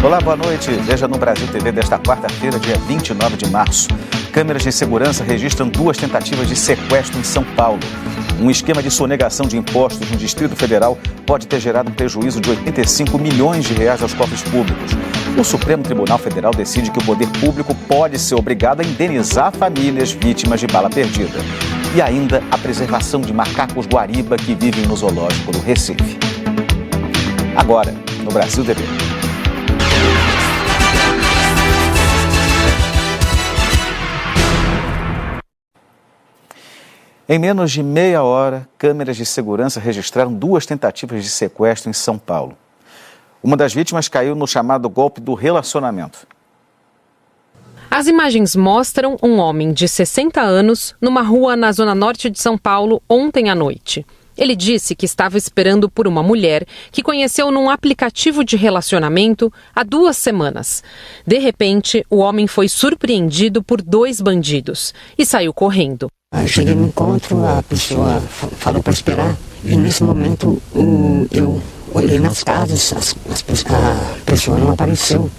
Olá, boa noite. Veja no Brasil TV desta quarta-feira, dia 29 de março. Câmeras de segurança registram 2 tentativas de sequestro em São Paulo. Um esquema de sonegação de impostos no Distrito Federal pode ter gerado um prejuízo de 85 milhões de reais aos cofres públicos. O Supremo Tribunal Federal decide que o poder público pode ser obrigado a indenizar famílias vítimas de bala perdida. E ainda a preservação de macacos guariba que vivem no zoológico do Recife. Agora, no Brasil TV. Em menos de meia hora, câmeras de segurança registraram 2 tentativas de sequestro em São Paulo. Uma das vítimas caiu no chamado golpe do relacionamento. As imagens mostram um homem de 60 anos numa rua na zona norte de São Paulo ontem à noite. Ele disse que estava esperando por uma mulher que conheceu num aplicativo de relacionamento há 2 semanas. De repente, o homem foi surpreendido por 2 bandidos e saiu correndo. Eu cheguei no encontro, a pessoa falou para esperar e nesse momento eu olhei nas casas, a pessoa não apareceu.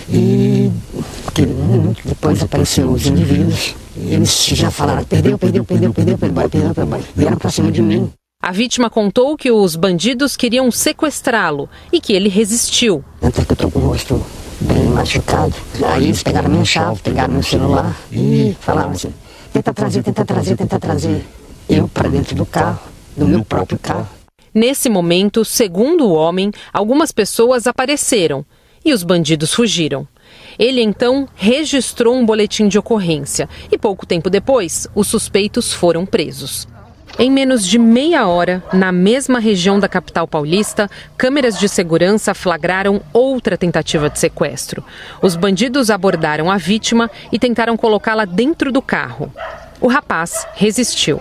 E um minuto depois apareceram os indivíduos. Eles já falaram, perdeu, vieram para cima de mim. A vítima contou que os bandidos queriam sequestrá-lo e que ele resistiu. Até que eu estou com o rosto bem machucado. Aí eles pegaram minha chave, pegaram meu celular e falaram assim, tenta trazer eu para dentro do carro, do meu próprio carro. Nesse momento, segundo o homem, algumas pessoas apareceram e os bandidos fugiram. Ele então registrou um boletim de ocorrência e pouco tempo depois, os suspeitos foram presos. Em menos de meia hora, na mesma região da capital paulista, câmeras de segurança flagraram outra tentativa de sequestro. Os bandidos abordaram a vítima e tentaram colocá-la dentro do carro. O rapaz resistiu.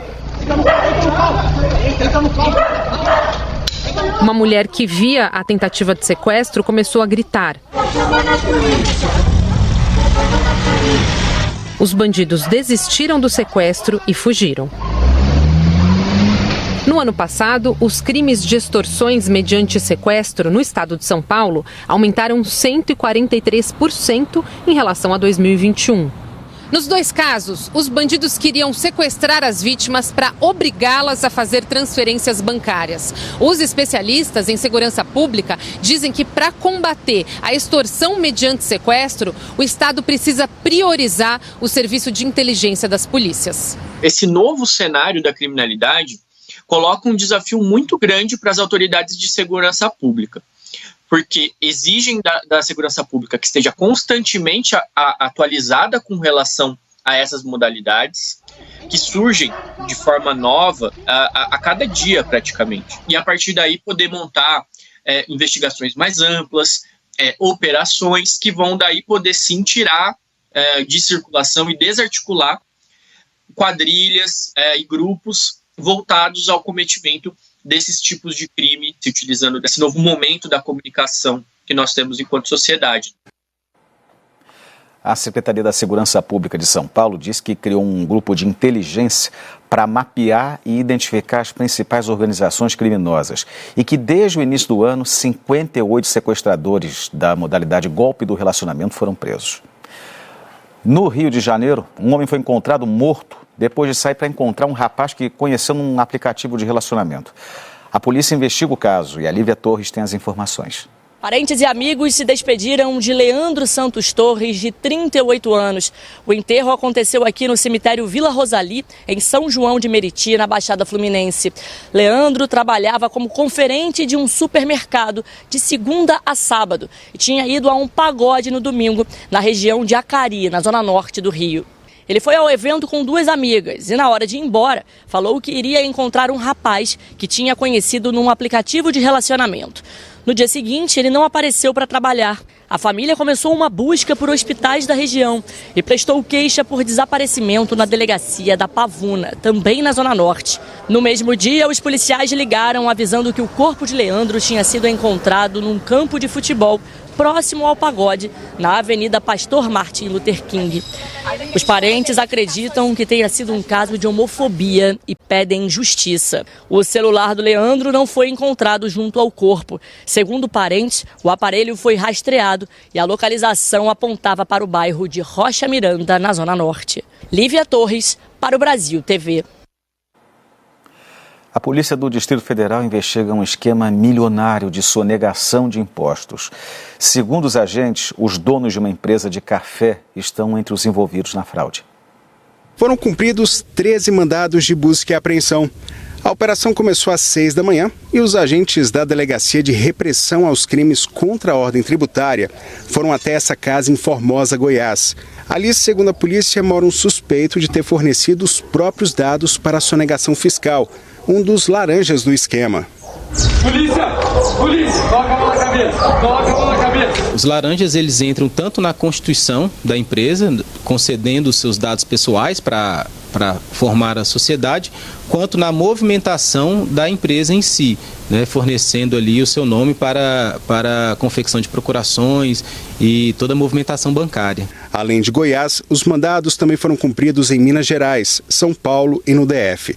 Uma mulher que via a tentativa de sequestro começou a gritar. Os bandidos desistiram do sequestro e fugiram. No ano passado, os crimes de extorsões mediante sequestro no estado de São Paulo aumentaram 143% em relação a 2021. Nos 2 casos, os bandidos queriam sequestrar as vítimas para obrigá-las a fazer transferências bancárias. Os especialistas em segurança pública dizem que para combater a extorsão mediante sequestro, o Estado precisa priorizar o serviço de inteligência das polícias. Esse novo cenário da criminalidade coloca um desafio muito grande para as autoridades de segurança pública, porque exigem da segurança pública que esteja constantemente atualizada com relação a essas modalidades, que surgem de forma nova a cada dia praticamente. E a partir daí poder montar investigações mais amplas, operações que vão daí poder sim tirar de circulação e desarticular quadrilhas e grupos voltados ao cometimento desses tipos de crime, se utilizando desse novo momento da comunicação que nós temos enquanto sociedade. A Secretaria da Segurança Pública de São Paulo diz que criou um grupo de inteligência para mapear e identificar as principais organizações criminosas e que desde o início do ano, 58 sequestradores da modalidade golpe do relacionamento foram presos. No Rio de Janeiro, um homem foi encontrado morto depois de sair para encontrar um rapaz que conheceu num aplicativo de relacionamento. A polícia investiga o caso e a Lívia Torres tem as informações. Parentes e amigos se despediram de Leandro Santos Torres, de 38 anos. O enterro aconteceu aqui no cemitério Vila Rosali, em São João de Meriti, na Baixada Fluminense. Leandro trabalhava como conferente de um supermercado de segunda a sábado e tinha ido a um pagode no domingo, na região de Acari, na zona norte do Rio. Ele foi ao evento com 2 amigas e, na hora de ir embora, falou que iria encontrar um rapaz que tinha conhecido num aplicativo de relacionamento. No dia seguinte, ele não apareceu para trabalhar. A família começou uma busca por hospitais da região e prestou queixa por desaparecimento na delegacia da Pavuna, também na Zona Norte. No mesmo dia, os policiais ligaram avisando que o corpo de Leandro tinha sido encontrado num campo de futebol, próximo ao pagode, na Avenida Pastor Martin Luther King. Os parentes acreditam que tenha sido um caso de homofobia e pedem justiça. O celular do Leandro não foi encontrado junto ao corpo. Segundo parentes, o aparelho foi rastreado e a localização apontava para o bairro de Rocha Miranda, na Zona Norte. Lívia Torres, para o Brasil TV. A Polícia do Distrito Federal investiga um esquema milionário de sonegação de impostos. Segundo os agentes, os donos de uma empresa de café estão entre os envolvidos na fraude. Foram cumpridos 13 mandados de busca e apreensão. A operação começou às 6 da manhã e os agentes da Delegacia de Repressão aos Crimes contra a Ordem Tributária foram até essa casa em Formosa, Goiás. Ali, segundo a polícia, mora um suspeito de ter fornecido os próprios dados para a sonegação fiscal, um dos laranjas do esquema. Polícia! Polícia! Coloca a mão na cabeça! Coloca a mão na cabeça! Os laranjas, eles entram tanto na constituição da empresa, concedendo os seus dados pessoais para formar a sociedade, quanto na movimentação da empresa em si, né, fornecendo ali o seu nome para a confecção de procurações e toda a movimentação bancária. Além de Goiás, os mandados também foram cumpridos em Minas Gerais, São Paulo e no DF.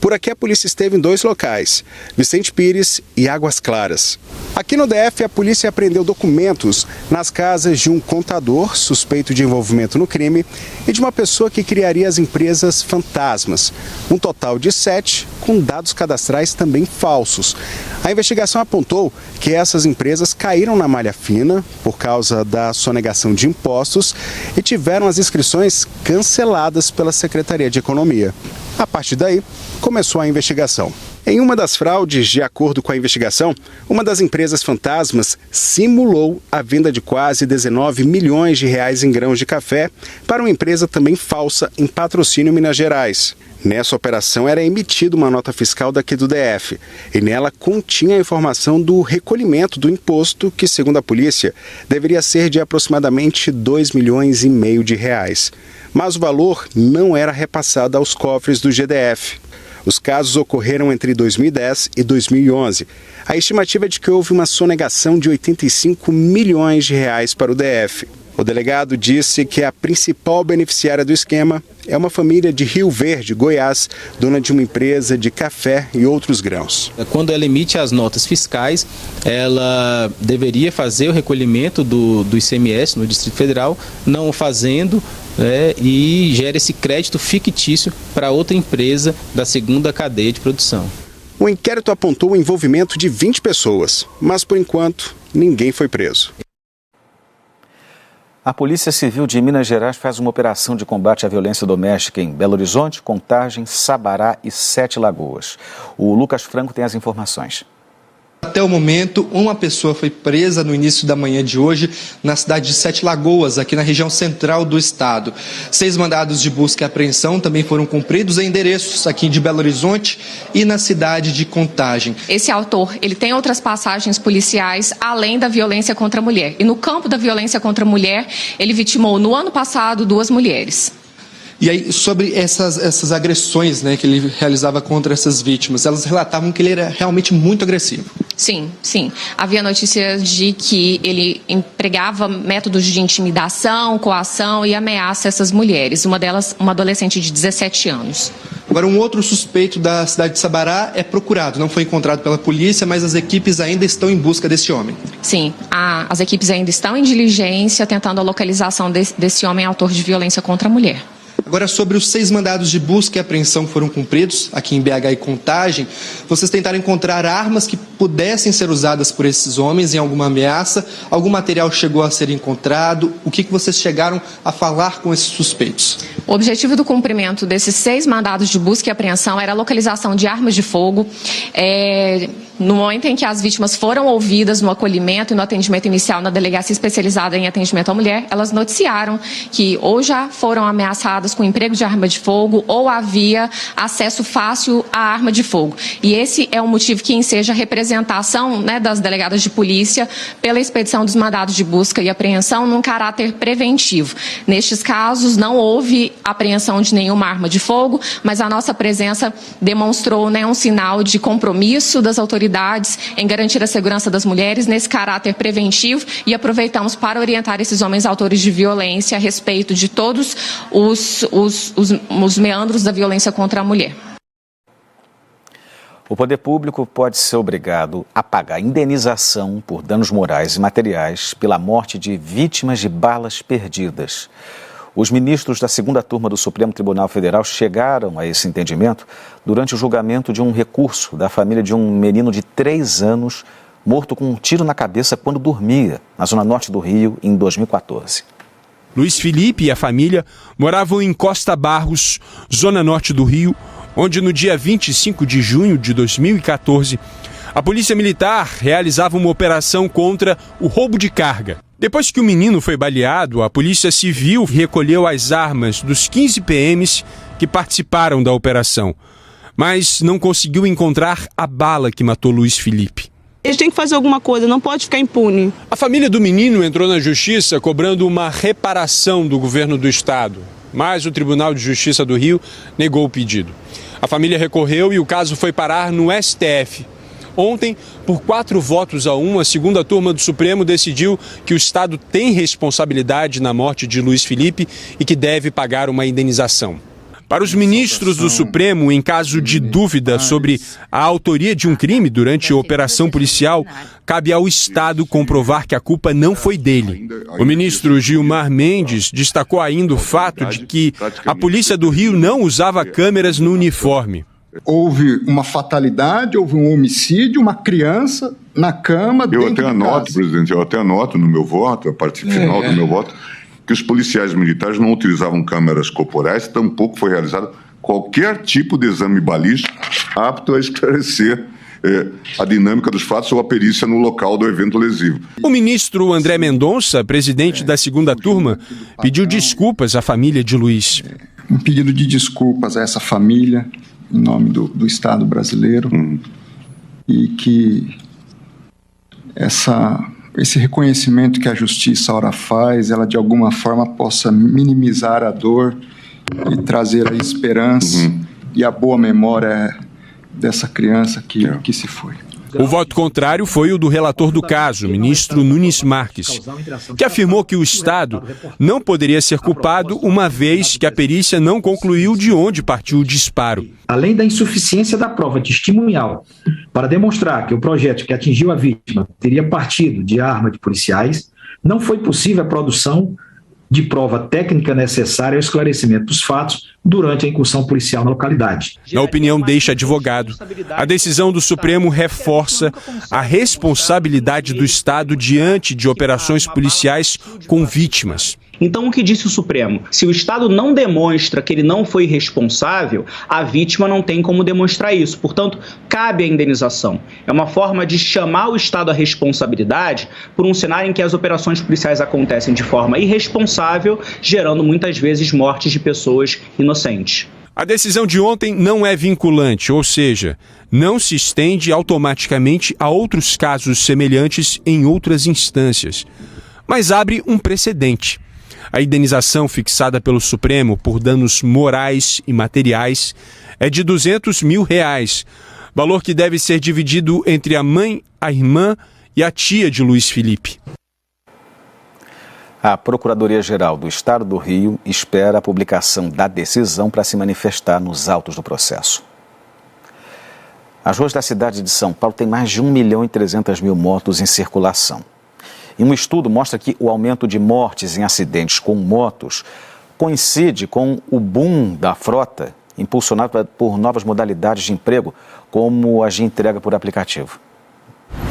Por aqui a polícia esteve em 2 locais, Vicente Pires e Águas Claras. Aqui no DF, a polícia apreendeu documentos nas casas de um contador suspeito de envolvimento no crime e de uma pessoa que criaria as empresas fantasmas. Um total de 7, com dados cadastrais também falsos. A investigação apontou que essas empresas caíram na malha fina por causa da sonegação de impostos e tiveram as inscrições canceladas pela Secretaria de Economia. A partir daí, começou a investigação. Em uma das fraudes, de acordo com a investigação, uma das empresas fantasmas simulou a venda de quase 19 milhões de reais em grãos de café para uma empresa também falsa em Patrocínio, Minas Gerais. Nessa operação era emitida uma nota fiscal daqui do DF e nela continha a informação do recolhimento do imposto que, segundo a polícia, deveria ser de aproximadamente 2,5 milhões de reais. Mas o valor não era repassado aos cofres do GDF. Os casos ocorreram entre 2010 e 2011. A estimativa é de que houve uma sonegação de 85 milhões de reais para o DF. O delegado disse que a principal beneficiária do esquema é uma família de Rio Verde, Goiás, dona de uma empresa de café e outros grãos. Quando ela emite as notas fiscais, ela deveria fazer o recolhimento do ICMS no Distrito Federal, não o fazendo, e gera esse crédito fictício para outra empresa da segunda cadeia de produção. O inquérito apontou o envolvimento de 20 pessoas, mas por enquanto ninguém foi preso. A Polícia Civil de Minas Gerais faz uma operação de combate à violência doméstica em Belo Horizonte, Contagem, Sabará e 7 Lagoas. O Lucas Franco tem as informações. Até o momento, uma pessoa foi presa no início da manhã de hoje na cidade de 7 Lagoas, aqui na região central do estado. 6 mandados de busca e apreensão também foram cumpridos em endereços aqui de Belo Horizonte e na cidade de Contagem. Esse autor, ele tem outras passagens policiais além da violência contra a mulher. E no campo da violência contra a mulher, ele vitimou no ano passado 2 mulheres. E aí, sobre essas agressões, né, que ele realizava contra essas vítimas, elas relatavam que ele era realmente muito agressivo. Sim, sim. Havia notícias de que ele empregava métodos de intimidação, coação e ameaça a essas mulheres. Uma delas, uma adolescente de 17 anos. Agora, um outro suspeito da cidade de Sabará é procurado. Não foi encontrado pela polícia, mas as equipes ainda estão em busca desse homem. Sim, as equipes ainda estão em diligência, tentando a localização desse homem autor de violência contra a mulher. Agora, sobre os 6 mandados de busca e apreensão que foram cumpridos aqui em BH e Contagem, vocês tentaram encontrar armas que pudessem ser usadas por esses homens em alguma ameaça? Algum material chegou a ser encontrado? O que vocês chegaram a falar com esses suspeitos? O objetivo do cumprimento desses 6 mandados de busca e apreensão era a localização de armas de fogo. No momento em que as vítimas foram ouvidas no acolhimento e no atendimento inicial na delegacia especializada em atendimento à mulher, elas noticiaram que ou já foram ameaçadas com emprego de arma de fogo ou havia acesso fácil à arma de fogo. E esse é o motivo que enseja a representação, né, das delegadas de polícia pela expedição dos mandados de busca e apreensão num caráter preventivo. Nestes casos, não houve houve apreensão de nenhuma arma de fogo, mas a nossa presença demonstrou, né, um sinal de compromisso das autoridades em garantir a segurança das mulheres nesse caráter preventivo, e aproveitamos para orientar esses homens autores de violência a respeito de todos os meandros da violência contra a mulher. O poder público pode ser obrigado a pagar indenização por danos morais e materiais pela morte de vítimas de balas perdidas. Os ministros da segunda turma do Supremo Tribunal Federal chegaram a esse entendimento durante o julgamento de um recurso da família de um menino de 3 anos morto com um tiro na cabeça quando dormia na zona norte do Rio em 2014. Luiz Felipe e a família moravam em Costa Barros, zona norte do Rio, onde no dia 25 de junho de 2014, a Polícia Militar realizava uma operação contra o roubo de carga. Depois que o menino foi baleado, a Polícia Civil recolheu as armas dos 15 PMs que participaram da operação, mas não conseguiu encontrar a bala que matou Luiz Felipe. Eles têm que fazer alguma coisa, não pode ficar impune. A família do menino entrou na justiça cobrando uma reparação do governo do estado, mas o Tribunal de Justiça do Rio negou o pedido. A família recorreu e o caso foi parar no STF. Ontem, por 4 votos a 1, a segunda turma do Supremo decidiu que o Estado tem responsabilidade na morte de Luiz Felipe e que deve pagar uma indenização. Para os ministros do Supremo, em caso de dúvida sobre a autoria de um crime durante a operação policial, cabe ao Estado comprovar que a culpa não foi dele. O ministro Gilmar Mendes destacou ainda o fato de que a Polícia do Rio não usava câmeras no uniforme. Houve uma fatalidade, houve um homicídio, uma criança na cama dentro de casa. Eu até anoto, presidente, no meu voto, a parte final do meu voto, que os policiais militares não utilizavam câmeras corporais, tampouco foi realizado qualquer tipo de exame balístico apto a esclarecer a dinâmica dos fatos ou a perícia no local do evento lesivo. O ministro André Mendonça, presidente da segunda turma, pediu desculpas à família de Luiz. Um pedido de desculpas a essa família, em nome do Estado brasileiro, e que esse reconhecimento que a justiça ora faz, ela de alguma forma possa minimizar a dor e trazer a esperança e a boa memória dessa criança que se foi. O voto contrário foi o do relator do caso, ministro Nunes Marques, que afirmou que o Estado não poderia ser culpado uma vez que a perícia não concluiu de onde partiu o disparo. Além da insuficiência da prova testemunhal para demonstrar que o projétil que atingiu a vítima teria partido de arma de policiais, não foi possível a produção de prova técnica necessária ao esclarecimento dos fatos durante a incursão policial na localidade. Na opinião deste advogado, a decisão do Supremo reforça a responsabilidade do Estado diante de operações policiais com vítimas. Então, o que disse o Supremo? Se o Estado não demonstra que ele não foi responsável, a vítima não tem como demonstrar isso. Portanto, cabe a indenização. É uma forma de chamar o Estado à responsabilidade por um cenário em que as operações policiais acontecem de forma irresponsável, gerando muitas vezes mortes de pessoas inocentes. A decisão de ontem não é vinculante, ou seja, não se estende automaticamente a outros casos semelhantes em outras instâncias, mas abre um precedente. A indenização fixada pelo Supremo por danos morais e materiais é de R$200 mil, valor que deve ser dividido entre a mãe, a irmã e a tia de Luiz Felipe. A Procuradoria-Geral do Estado do Rio espera a publicação da decisão para se manifestar nos autos do processo. As ruas da cidade de São Paulo têm mais de 1.300.000 motos em circulação. E um estudo mostra que o aumento de mortes em acidentes com motos coincide com o boom da frota, impulsionado por novas modalidades de emprego, como as de entrega por aplicativo.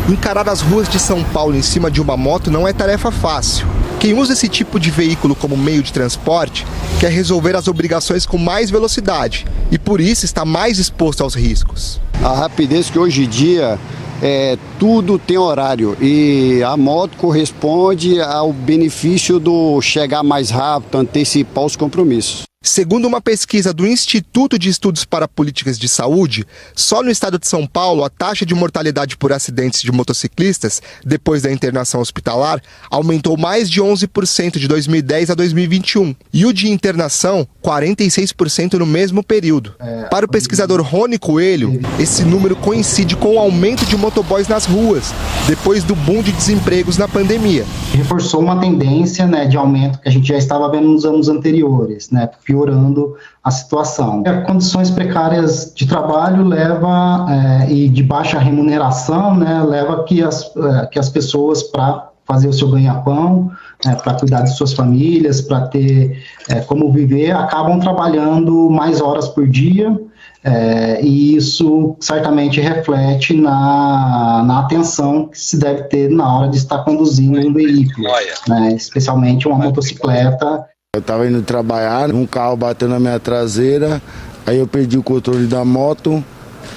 Encarar as ruas de São Paulo em cima de uma moto não é tarefa fácil. Quem usa esse tipo de veículo como meio de transporte quer resolver as obrigações com mais velocidade e por isso está mais exposto aos riscos. A rapidez que hoje em dia tudo tem horário e a moto corresponde ao benefício do chegar mais rápido, antecipar os compromissos. Segundo uma pesquisa do Instituto de Estudos para Políticas de Saúde, só no estado de São Paulo a taxa de mortalidade por acidentes de motociclistas, depois da internação hospitalar, aumentou mais de 11% de 2010 a 2021. E o de internação, 46% no mesmo período. Para o pesquisador Rony Coelho, esse número coincide com o aumento de motoboys nas ruas, depois do boom de desempregos na pandemia. Reforçou uma tendência, de aumento que a gente já estava vendo nos anos anteriores, piorando a situação. Condições precárias de trabalho e de baixa remuneração, leva que as pessoas, para fazer o seu ganha-pão, para cuidar de suas famílias, para ter como viver, acabam trabalhando mais horas por dia, e isso certamente reflete na atenção que se deve ter na hora de estar conduzindo um veículo, especialmente uma motocicleta. Eu estava indo trabalhar, um carro bateu na minha traseira, aí eu perdi o controle da moto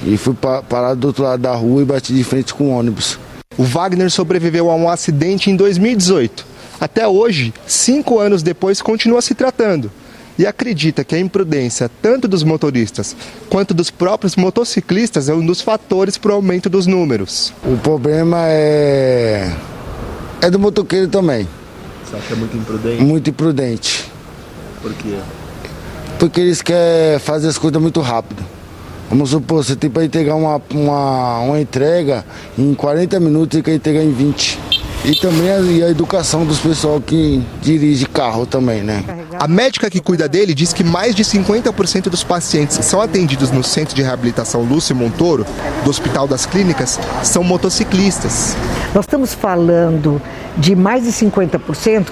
e fui parar do outro lado da rua e bati de frente com o ônibus. O Wagner sobreviveu a um acidente em 2018. Até hoje, 5 anos depois, continua se tratando. E acredita que a imprudência, tanto dos motoristas quanto dos próprios motociclistas, é um dos fatores para o aumento dos números. O problema é do motoqueiro também. Você acha muito imprudente? Muito imprudente. Por quê? Porque eles querem fazer as coisas muito rápido. Vamos supor, você tem para entregar uma entrega em 40 minutos e quer entregar em 20. E também a educação dos pessoal que dirige carro também, A médica que cuida dele diz que mais de 50% dos pacientes que são atendidos no Centro de Reabilitação Lúcio Montoro, do Hospital das Clínicas, são motociclistas. Nós estamos falando de mais de 50%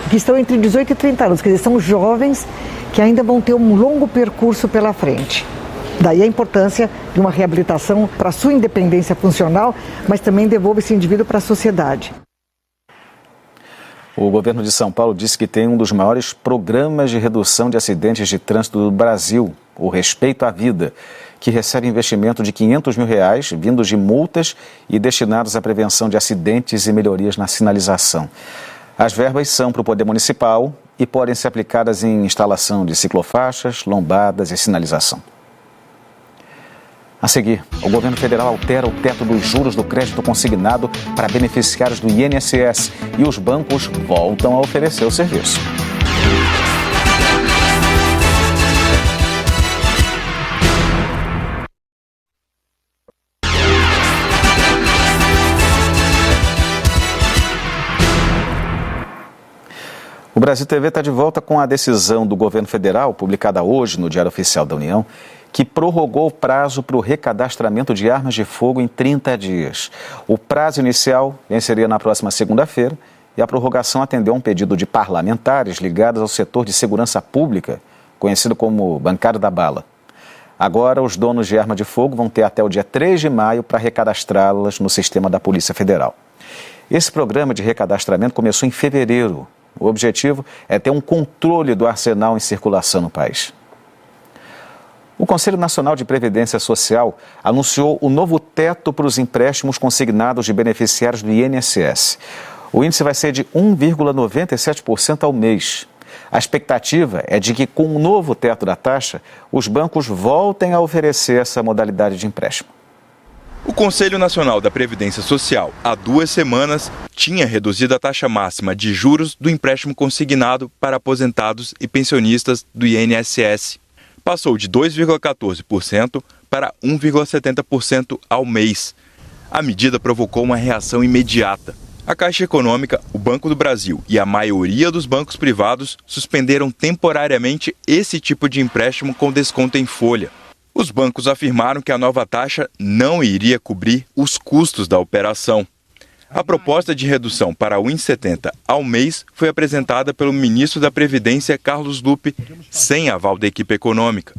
que estão entre 18 e 30 anos, quer dizer, são jovens que ainda vão ter um longo percurso pela frente. Daí a importância de uma reabilitação para a sua independência funcional, mas também devolve esse indivíduo para a sociedade. O governo de São Paulo disse que tem um dos maiores programas de redução de acidentes de trânsito do Brasil, o Respeito à Vida, que recebe investimento de R$500 mil vindos de multas e destinados à prevenção de acidentes e melhorias na sinalização. As verbas são para o Poder Municipal e podem ser aplicadas em instalação de ciclofaixas, lombadas e sinalização. A seguir, o governo federal altera o teto dos juros do crédito consignado para beneficiários do INSS e os bancos voltam a oferecer o serviço. O Brasil TV está de volta com a decisão do governo federal, publicada hoje no Diário Oficial da União, que prorrogou o prazo para o recadastramento de armas de fogo em 30 dias. O prazo inicial venceria na próxima segunda-feira e a prorrogação atendeu a um pedido de parlamentares ligados ao setor de segurança pública, conhecido como Bancada da Bala. Agora, os donos de arma de fogo vão ter até o dia 3 de maio para recadastrá-las no sistema da Polícia Federal. Esse programa de recadastramento começou em fevereiro. O objetivo é ter um controle do arsenal em circulação no país. O Conselho Nacional de Previdência Social anunciou o novo teto para os empréstimos consignados de beneficiários do INSS. O índice vai ser de 1,97% ao mês. A expectativa é de que, com o novo teto da taxa, os bancos voltem a oferecer essa modalidade de empréstimo. O Conselho Nacional da Previdência Social, há 2 semanas, tinha reduzido a taxa máxima de juros do empréstimo consignado para aposentados e pensionistas do INSS. Passou de 2,14% para 1,70% ao mês. A medida provocou uma reação imediata. A Caixa Econômica, o Banco do Brasil e a maioria dos bancos privados suspenderam temporariamente esse tipo de empréstimo com desconto em folha. Os bancos afirmaram que a nova taxa não iria cobrir os custos da operação. A proposta de redução para 1,70 ao mês foi apresentada pelo ministro da Previdência, Carlos Lupe, sem aval da equipe econômica.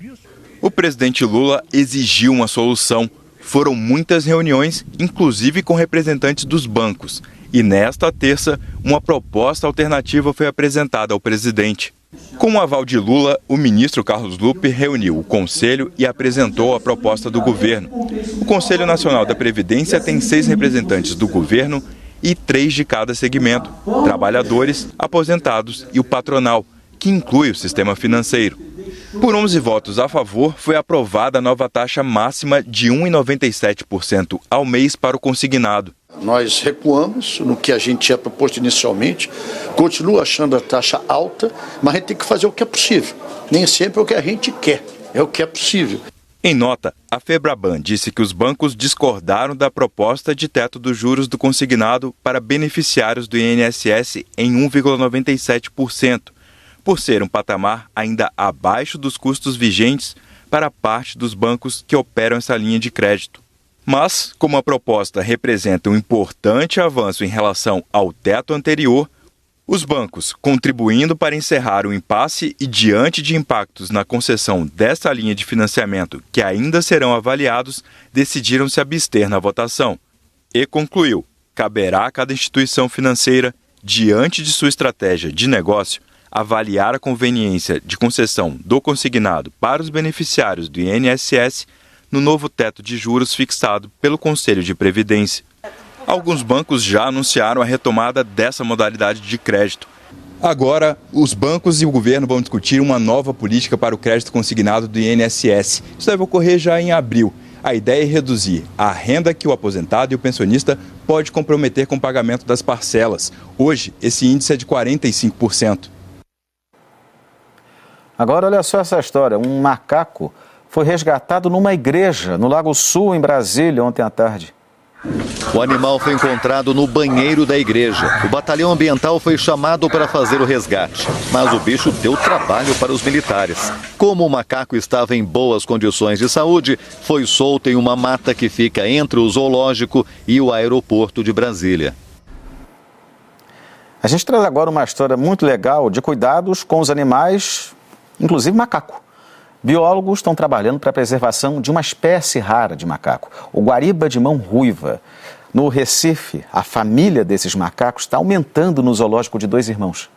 O presidente Lula exigiu uma solução. Foram muitas reuniões, inclusive com representantes dos bancos. E nesta terça, uma proposta alternativa foi apresentada ao presidente. Com o aval de Lula, o ministro Carlos Lupe reuniu o Conselho e apresentou a proposta do governo. O Conselho Nacional da Previdência tem 6 representantes do governo e 3 de cada segmento: trabalhadores, aposentados e o patronal, que inclui o sistema financeiro. Por 11 votos a favor, foi aprovada a nova taxa máxima de 1,97% ao mês para o consignado. Nós recuamos no que a gente tinha proposto inicialmente, continuo achando a taxa alta, mas a gente tem que fazer o que é possível. Nem sempre é o que a gente quer, é o que é possível. Em nota, a Febraban disse que os bancos discordaram da proposta de teto dos juros do consignado para beneficiários do INSS em 1,97%, por ser um patamar ainda abaixo dos custos vigentes para parte dos bancos que operam essa linha de crédito. Mas, como a proposta representa um importante avanço em relação ao teto anterior, os bancos, contribuindo para encerrar o impasse e diante de impactos na concessão desta linha de financiamento que ainda serão avaliados, decidiram se abster na votação. E concluiu: caberá a cada instituição financeira, diante de sua estratégia de negócio, avaliar a conveniência de concessão do consignado para os beneficiários do INSS no novo teto de juros fixado pelo Conselho de Previdência. Alguns bancos já anunciaram a retomada dessa modalidade de crédito. Agora, os bancos e o governo vão discutir uma nova política para o crédito consignado do INSS. Isso deve ocorrer já em abril. A ideia é reduzir a renda que o aposentado e o pensionista pode comprometer com o pagamento das parcelas. Hoje, esse índice é de 45%. Agora, olha só essa história. Um macaco foi resgatado numa igreja no Lago Sul, em Brasília, ontem à tarde. O animal foi encontrado no banheiro da igreja. O batalhão ambiental foi chamado para fazer o resgate, mas o bicho deu trabalho para os militares. Como o macaco estava em boas condições de saúde, foi solto em uma mata que fica entre o zoológico e o aeroporto de Brasília. A gente traz agora uma história muito legal de cuidados com os animais, inclusive macaco. Biólogos estão trabalhando para a preservação de uma espécie rara de macaco, o guariba de mão ruiva. No Recife, a família desses macacos está aumentando no zoológico de Dois Irmãos.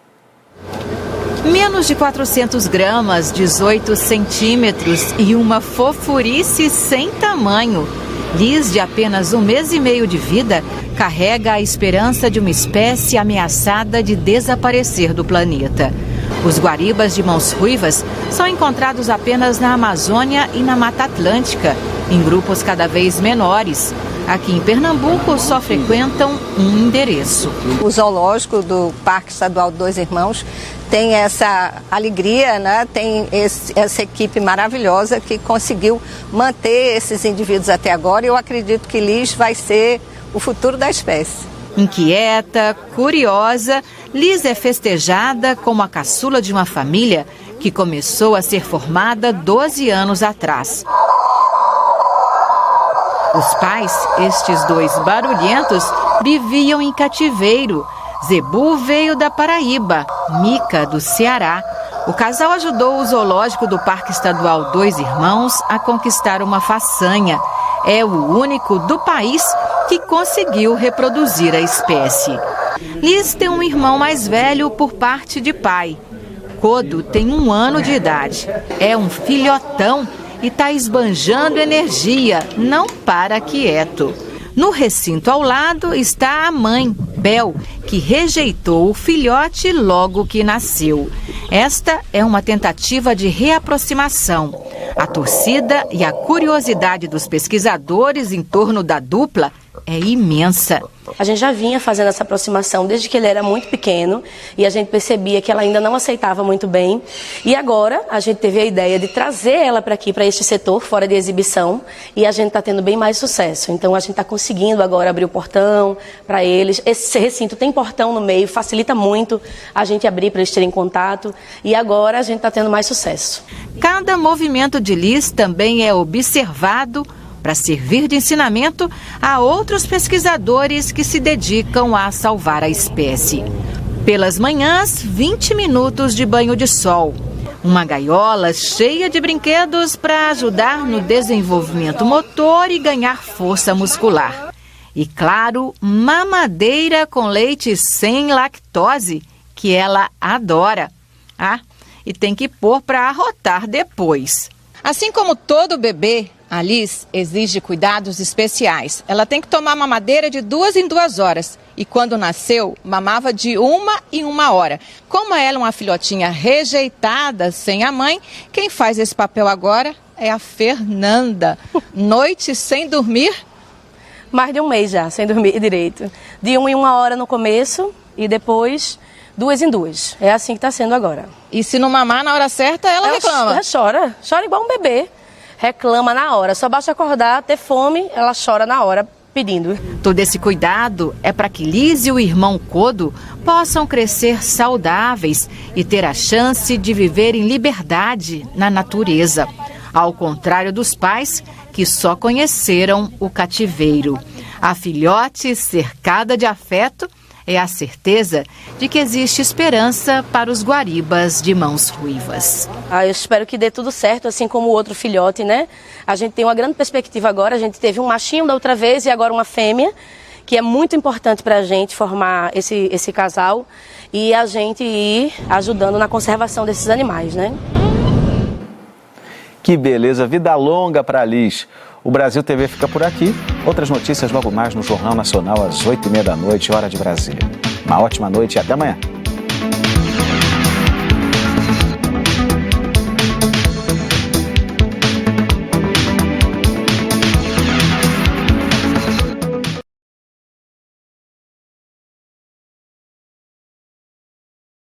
Menos de 400 gramas, 18 centímetros e uma fofurice sem tamanho. Liz, de apenas 1 mês e meio de vida, carrega a esperança de uma espécie ameaçada de desaparecer do planeta. Os guaribas de mãos ruivas são encontrados apenas na Amazônia e na Mata Atlântica, em grupos cada vez menores. Aqui em Pernambuco só frequentam um endereço. O zoológico do Parque Estadual Dois Irmãos tem essa alegria, né? Tem essa equipe maravilhosa que conseguiu manter esses indivíduos até agora e eu acredito que Liz vai ser o futuro da espécie. Inquieta, curiosa, Liz é festejada como a caçula de uma família que começou a ser formada 12 anos atrás. Os pais, estes dois barulhentos, viviam em cativeiro. Zebu veio da Paraíba, Mica do Ceará. O casal ajudou o zoológico do Parque Estadual Dois Irmãos a conquistar uma façanha. É o único do país que conseguiu reproduzir a espécie. Liz tem um irmão mais velho por parte de pai. Codo tem 1 ano de idade. É um filhotão e está esbanjando energia, não para quieto. No recinto ao lado está a mãe, Bel, que rejeitou o filhote logo que nasceu. Esta é uma tentativa de reaproximação. A torcida e a curiosidade dos pesquisadores em torno da dupla é imensa. A gente já vinha fazendo essa aproximação desde que ele era muito pequeno e a gente percebia que ela ainda não aceitava muito bem. E agora a gente teve a ideia de trazer ela para aqui, para este setor, fora de exibição, e a gente está tendo bem mais sucesso. Então a gente está conseguindo agora abrir o portão para eles. Esse recinto tem portão no meio, facilita muito a gente abrir para eles terem contato e agora a gente está tendo mais sucesso. Cada movimento de Liz também é observado para servir de ensinamento a outros pesquisadores que se dedicam a salvar a espécie. Pelas manhãs, 20 minutos de banho de sol. Uma gaiola cheia de brinquedos para ajudar no desenvolvimento motor e ganhar força muscular. E, claro, mamadeira com leite sem lactose, que ela adora. Ah, e tem que pôr para arrotar depois. Assim como todo bebê, A Liz exige cuidados especiais. Ela tem que tomar mamadeira de 2 em 2 horas. E quando nasceu, mamava de 1 em 1 hora. Como ela é uma filhotinha rejeitada sem a mãe, quem faz esse papel agora é a Fernanda. Noite sem dormir? Mais de um mês já, sem dormir direito. De 1 em 1 hora no começo e depois 2 em 2. É assim que está sendo agora. E se não mamar na hora certa, ela reclama? Ela chora igual um bebê. Reclama na hora, só basta acordar, ter fome, ela chora na hora pedindo. Todo esse cuidado é para que Liz e o irmão Kodo possam crescer saudáveis e ter a chance de viver em liberdade na natureza, ao contrário dos pais que só conheceram o cativeiro. A filhote cercada de afeto é a certeza de que existe esperança para os guaribas de mãos ruivas. Eu espero que dê tudo certo, assim como o outro filhote, né? A gente tem uma grande perspectiva agora, a gente teve um machinho da outra vez e agora uma fêmea, que é muito importante para a gente formar esse casal e a gente ir ajudando na conservação desses animais, né? Que beleza, vida longa para a Liz. O Brasil TV fica por aqui. Outras notícias logo mais no Jornal Nacional às 8h30 da noite, hora de Brasília. Uma ótima noite e até amanhã.